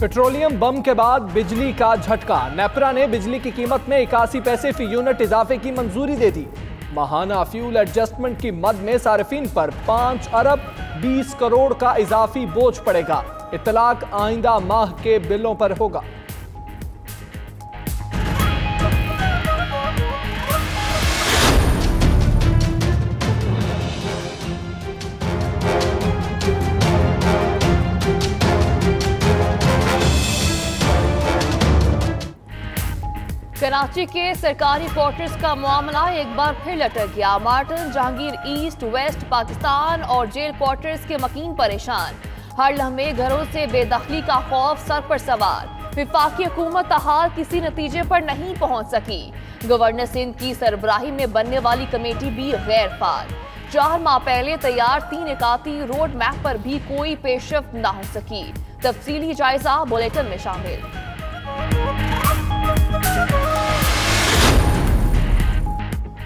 Petroleum बम के बाद बिजली का झटका। नेपरा ने बिजली की कीमत में 81 पैसे फी यूनिट इजाफे की मंजूरी दे दी। माहाना फ्यूल एडजस्टमेंट की मद में सार्फिन पर 5 अरब 20 करोड़ का इजाफी बोझ पड़ेगा। इतलाक आइंदा माह के बिलों पर होगा। कराची के सरकारी क्वार्टर्स का मामला एक बार फिर लटक गया। मार्टन, जहांगीर ईस्ट, वेस्ट पाकिस्तान और जेल क्वार्टर्स के मकीन परेशान। हर लम्हे घरों से बेदखली का खौफ सर पर सवार। विफाकी हुकूमत हाल किसी नतीजे पर नहीं पहुंच सकी। गवर्नर सिंध की सरबराही में बनने वाली कमेटी भी गैर फाल। 4 माह पहले तैयार 3 इकाती रोड मैप पर भी कोई पेशरफ्त न हो सकी। तफसीली जायजा बुलेटिन में शामिल।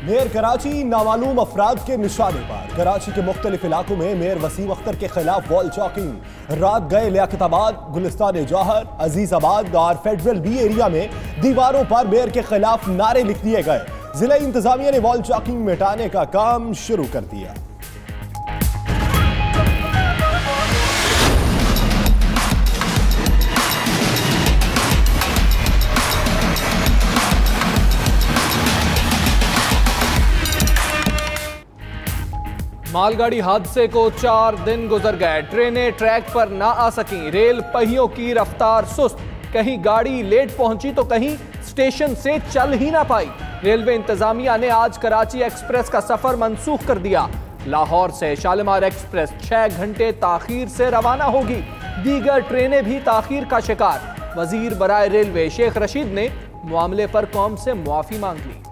मेयर कराची नामालूम अफराद के निशाने पर। कराची के मुख्तलिफ इलाकों में मेयर वसीम अख्तर के खिलाफ वॉल चौकिंग। रात गए लियाकताबाद, गुलिस्तान जौहर, अजीजाबाद और फेडरल बी एरिया में दीवारों पर मेयर के खिलाफ नारे लिख दिए गए। जिला इंतजामिया ने वॉल चौकिंग मिटाने का काम शुरू कर दिया। मालगाड़ी हादसे को 4 दिन गुजर गए। ट्रेनें ट्रैक पर ना आ सकीं। रेल पहियों की रफ्तार सुस्त। कहीं गाड़ी लेट पहुंची तो कहीं स्टेशन से चल ही ना पाई। रेलवे इंतजामिया ने आज कराची एक्सप्रेस का सफर मंसूख कर दिया। लाहौर से शालीमार एक्सप्रेस 6 घंटे ताखीर से रवाना होगी। दीगर ट्रेनें भी ताखीर का शिकार। वजीर बराए रेलवे शेख रशीद ने मामले पर कौम से मुआफी मांग ली।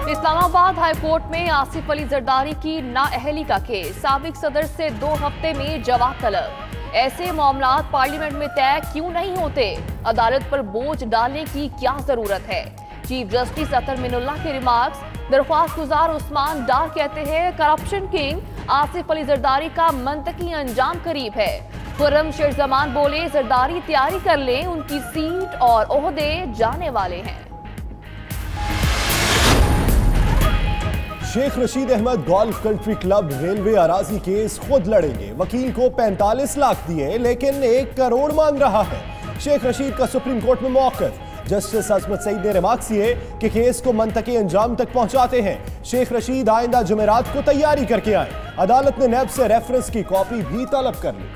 इस्लामाबाद हाई कोर्ट में आसिफ अली जरदारी की नाअहली का केस। साबिक सदर से 2 हफ्ते में जवाब तलब। ऐसे मामलात पार्लियामेंट में तय क्यों नहीं होते? अदालत पर बोझ डालने की क्या जरूरत है? चीफ जस्टिस अतर मिनुल्लाह के रिमार्क्स। दरख्वास्त गुजार उस्मान डार कहते हैं करप्शन किंग आसिफ अली जरदारी का मंतकी अंजाम करीब है। खुर्रम शेर जमान बोले जरदारी तैयारी कर लें, उनकी सीट और ओहदे जाने वाले हैं। Sheikh Rashid Ahmed golf country club railway अराजी केस खुद लड़ेंगे। वकील को 45 लाख दिए लेकिन 1 करोड़ मांग रहा है। शेख रशीद का सुप्रीम कोर्ट में मौक़िफ़। जस्टिस अजमत सईद ने रिमार्क्स किए कि केस को मंतकी अंजाम तक पहुंचाते हैं। शेख रशीद आइंदा जुमेरात को तैयारी करके आए। अदालत ने नैब से रेफरेंस की कॉपी भी तलब कर ली।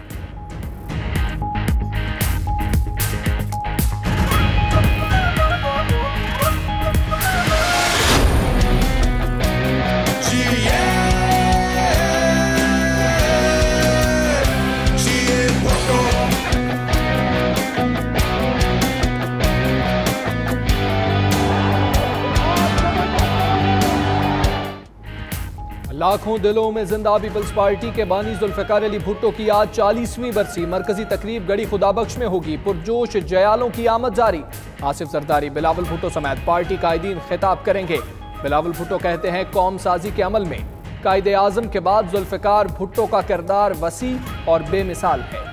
लाखों दिलों में जिंदा पीपल्स पार्टी के बानी जुल्फिकार अली भुट्टो की आज 40वीं बरसी। मरकजी तकरीब गड़ी खुदाबख्श में होगी। पुरजोश जयालों की आमद जारी। आसिफ जरदारी, बिलावल भुट्टो समेत पार्टी कायदीन खिताब करेंगे। बिलावल भुट्टो कहते हैं कौम साजी के अमल में कायदे आजम के बाद जुल्फिकार भुट्टो का किरदार वसी और बेमिसाल है।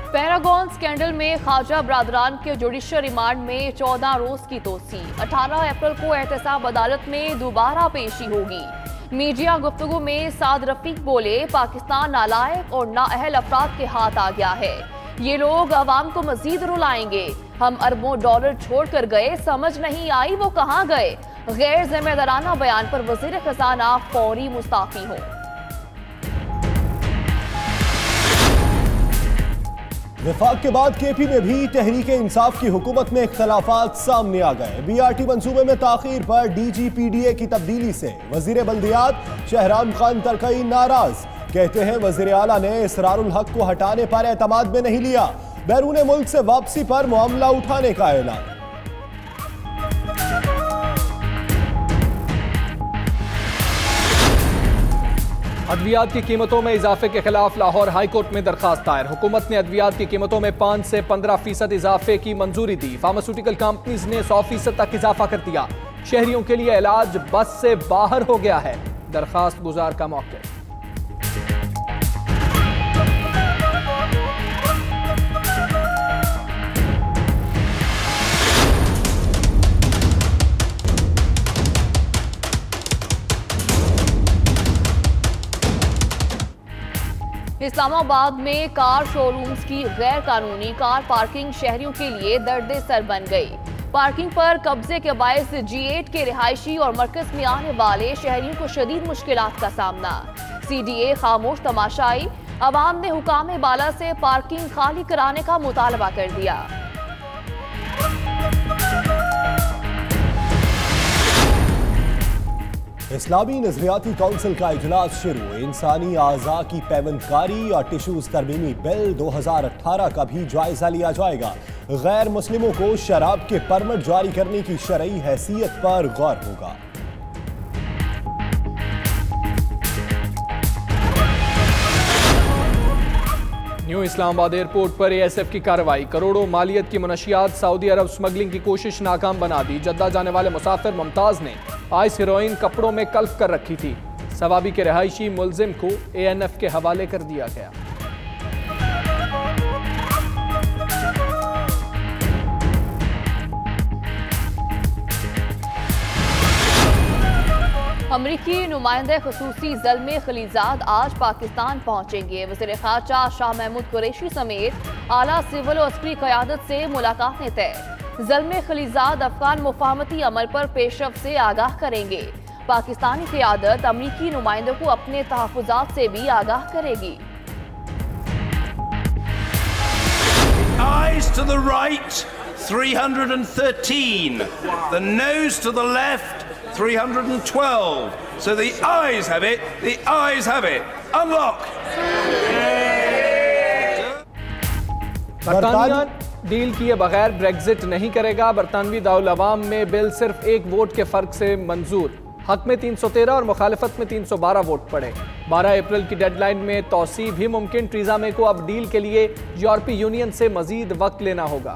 पैरागॉन स्कैंडल में ख्वाजा बरादरान के जुडिशल रिमांड में 14 रोज की तोसी। 18 अप्रैल को एहतसाब अदालत में दोबारा पेशी होगी। मीडिया गुफ्तगू में साद रफीक बोले पाकिस्तान नालायक और नाअहल अफराद के हाथ आ गया है। ये लोग अवाम को मजीद रुलाएंगे। हम अरबों डॉलर छोड़ कर गए, समझ नहीं आई वो कहाँ गए। गैर जिम्मेदाराना बयान पर वजीर खजाना फौरी मुस्ताफी हो। विफाक के बाद केपी में भी तहरीक इंसाफ की हुकूमत में इख्तलाफात सामने आ गए। बीआरटी मंसूबे में ताखीर पर डीजीपीडीए की तब्दीली से वजीर बल्दियात शहराम खान तरकई नाराज। कहते हैं वजीर आला ने इसरारुल हक को हटाने पर एतमाद में नहीं लिया। बैरून मुल्क से वापसी पर मामला उठाने का ऐलान। अद्वियात की कीमतों में इजाफे के खिलाफ लाहौर हाई कोर्ट में दरखास्त दायर। हुकूमत ने अद्वियात की कीमतों में 5 से 15% इजाफे की मंजूरी दी। फार्मास्यूटिकल कंपनीज ने 100% तक इजाफा कर दिया। शहरियों के लिए इलाज बस से बाहर हो गया है। दरखास्त गुजार का मौका। इस्लामाबाद में कार शोरूम्स की गैर कानूनी कार पार्किंग शहरियों के लिए दर्दे सर बन गई। पार्किंग पर कब्जे के बायस G8 के रिहायशी और मरकज में आने वाले शहरियों को शदीद मुश्किलात का सामना। CDA खामोश तमाशाई। अवाम ने हुकाम बाला से पार्किंग खाली कराने का मुतालबा कर दिया। इस्लामी नजरियाती काउंसिल का इजलास शुरू। इंसानी आज़ा की पैवंदकारी और टिश्यूज तरमीमी बिल 2018 का भी जायजा लिया जाएगा। गैर मुस्लिमों को शराब के परमिट जारी करने की शरई हैसियत पर गौर होगा। न्यू इस्लामाबाद एयरपोर्ट पर ASF की कार्रवाई। करोड़ों मालियत की मनशियात सऊदी अरब स्मगलिंग की कोशिश नाकाम बना दी। जद्दा जाने वाले मुसाफिर मुमताज ने आइस हेरोइन कपड़ों में कल्फ कर रखी थी। सवाबी के रहायशी मुलजिम को ANF के हवाले कर दिया गया। अमरीकी नुमाइंदे खसूसी ज़ल्मे खलीजाद आज पाकिस्तान पहुंचेंगे। वज़ीर ख़ारजा शाह महमूद कुरैशी समेत आला सिविल और अस्करी क़यादत से मुलाकातें तय। ज़ल्मे खलीजाद अफगान मुफाहमती अमल पर पेशरफ्त से आगाह करेंगे। पाकिस्तानी क़यादत अमरीकी नुमाइंदों को अपने तहफ़्फ़ुज़ात से भी आगाह करेगी। Eyes to the right, 313. The nose to the left, 312. So the eyes have it, the eyes have it. Unlock! बरतानिया डील किए बगैर ब्रेग्जिट नहीं करेगा। बरतानवी दाउल अवाम में बिल सिर्फ एक वोट के फर्क से मंजूर। हक में 313 और मुखालिफत में 312 वोट पड़े। 12 अप्रैल की डेडलाइन में तौसी भी मुमकिन। टीजा मे को अब डील के लिए यूरोपीय यूनियन से मजीद वक्त लेना होगा।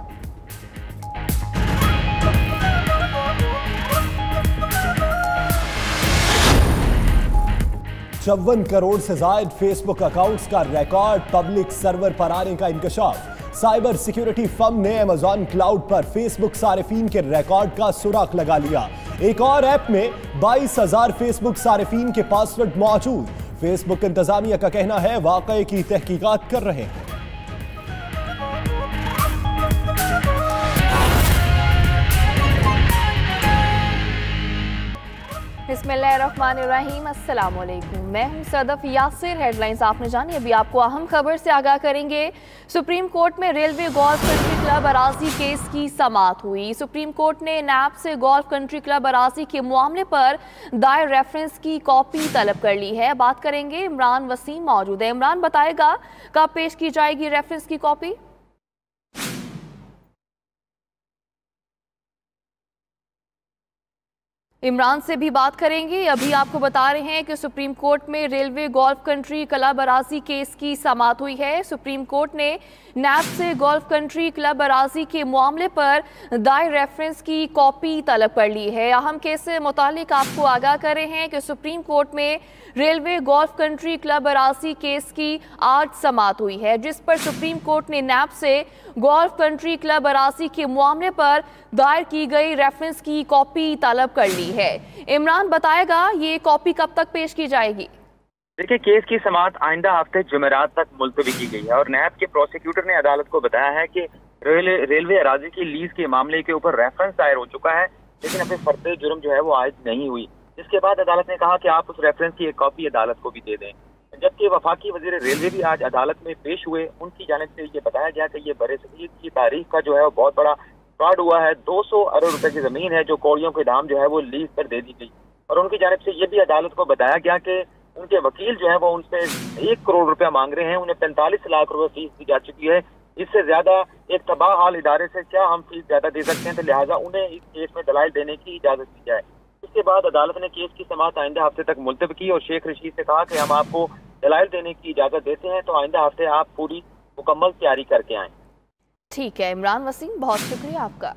54 करोड़ से जायद फेसबुक अकाउंट्स का रिकॉर्ड पब्लिक सर्वर पर आने का इंकशाफ। साइबर सिक्योरिटी फर्म ने अमेजॉन क्लाउड पर फेसबुक सारिफीन के रिकॉर्ड का सुराग लगा लिया। एक और ऐप में 22,000 फेसबुक सारिफीन के पासवर्ड मौजूद। फेसबुक इंतजामिया का कहना है वाकये की तहकीकात कर रहे हैं। बिस्मिल्लाहिर्रहमानिर्रहीम। अस्सलाम वालेकुम। मैं हूं सदफ यासिर। हेडलाइंस आपने जानी। अभी आपको अहम खबर से आगाह करेंगे। सुप्रीम कोर्ट में रेलवे गोल्फ कंट्री क्लब अराजी केस की समाअत हुई। सुप्रीम कोर्ट ने नैब से गोल्फ कंट्री क्लब अराजी के मामले पर दायर रेफरेंस की कॉपी तलब कर ली है। बात करेंगे, इमरान वसीम मौजूद है। इमरान बताएगा कब पेश की जाएगी रेफरेंस की कॉपी? इमरान से भी बात करेंगे। अभी आपको बता रहे हैं कि सुप्रीम कोर्ट में रेलवे गोल्फ कंट्री क्लब अराजी केस की समाअत हुई है। सुप्रीम कोर्ट ने नैब से गोल्फ कंट्री क्लब अराजी के मामले पर दायर रेफरेंस की कॉपी तलब कर ली है। अहम केस से मुतालिक आपको आगाह कर रहे हैं कि सुप्रीम कोर्ट में रेलवे गोल्फ कंट्री क्लब अराजी केस की आज समाअत हुई है, जिस पर सुप्रीम कोर्ट ने नैब से गोल्फ कंट्री क्लब अराजी के मामले पर दायर की गई रेफरेंस की कॉपी तलब कर ली है। इमरान बताएगा ये कॉपी कब तक पेश की जाएगी? देखिए, केस की समाअत आइंदा हफ्ते जुमेरात तक मुलतवी की गई है और नैब के प्रोसिक्यूटर ने अदालत को बताया है कि रेलवे अराजी की लीज के मामले के ऊपर रेफरेंस दायर हो चुका है, लेकिन अपने फर्द जुर्म जो है वो आयद नहीं हुई। जिसके बाद अदालत ने कहा कि आप उस रेफरेंस की एक कॉपी अदालत को भी दे दें। जबकि वफाकी वजीर रेलवे भी आज अदालत में पेश हुए। उनकी जानिब से ये बताया गया कि ये बरसगीर की तारीख का जो है वो बहुत बड़ा फ्रॉड हुआ है। 200 अरब रुपए की जमीन है जो कौड़ियों के दाम जो है वो लीज पर दे दी गई। और उनकी जानिब से ये भी अदालत को बताया गया कि उनके वकील जो है वो उनसे 1 करोड़ रुपया मांग रहे हैं। उन्हें 45 लाख रुपए फीस दी जा चुकी है। इससे ज्यादा एक तबाह हाल इदारे से क्या हम फीस ज्यादा दे सकते हैं, तो लिहाजा उन्हें इस केस में दलाइल देने की इजाजत दी जाए। इसके जिसके बाद अदालत ने केस की समाअत आइंदा हफ्ते तक मुलतवी की और शेख रशीद से कहा कि हम आपको दलाइल देने की इजाजत देते हैं, तो आइंदा हफ्ते आप पूरी मुकम्मल तैयारी करके आएं। ठीक है इमरान वसीम, बहुत शुक्रिया आपका।